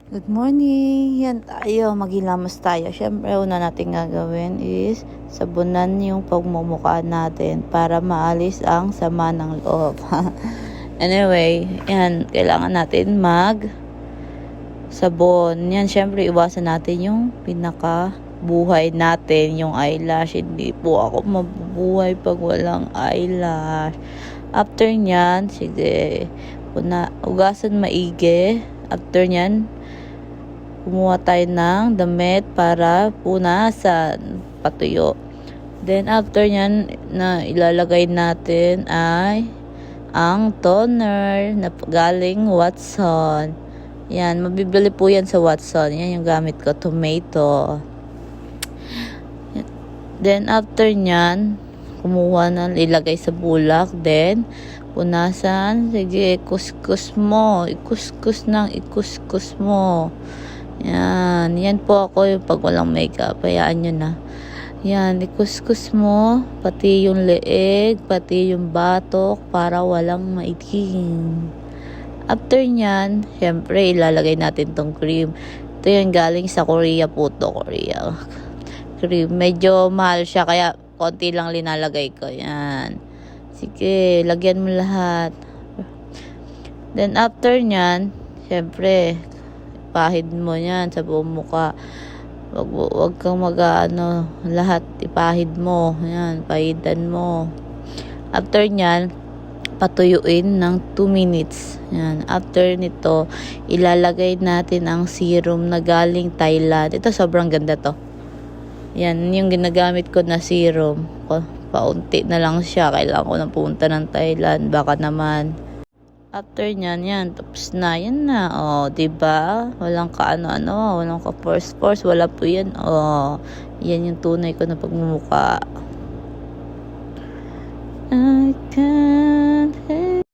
Good morning! Yan tayo, maghilamos tayo. Siyempre, una natin gagawin is sabunan yung pagmumukha natin para maalis ang sama ng loob. Anyway, yan, kailangan natin sabon. Yan, siyempre, iwasan natin yung pinaka-buhay natin, yung eyelash. Hindi po ako mabubuhay pag walang eyelash. After nyan, sige, ugasan maigi. After nyan, kumuha tayo ng damit para punasan, patuyo. Then after nyan, na ilalagay natin ay ang toner na galing Watson. Yan, mabibili po yan sa Watson. Yan yung gamit ko, tomato. Then after nyan, kumuha na, ilagay sa bulak. Then punasan, sige, ikuskus mo. Ikuskus mo. Yan po ako yung pag walang makeup. Hayaan nyo na. Yan, ikuskus mo. Pati yung leeg, pati yung batok para walang maitim. After nyan, syempre ilalagay natin tong cream. Ito yung galing sa Korea po to. Korea cream. Medyo mahal siya kaya konti lang linalagay ko. Yan. Sige, lagyan mo lahat. Then after nyan, syempre pahid mo yan sa buong mukha. Wag kang lahat ipahid mo. Yan, pahidan mo. After nyan, patuyuin ng 2 minutes. Yan. After nito, ilalagay natin ang serum na galing Thailand. Ito sobrang ganda to. Yan, yung ginagamit ko na serum. Paunti na lang siya. Kailangan ko na pumunta ng Thailand. Baka naman. After nyan, yan, tapos na, yan na, diba? Walang walang force, wala po yan, yan yung tunay ko na pagmumukha. I can't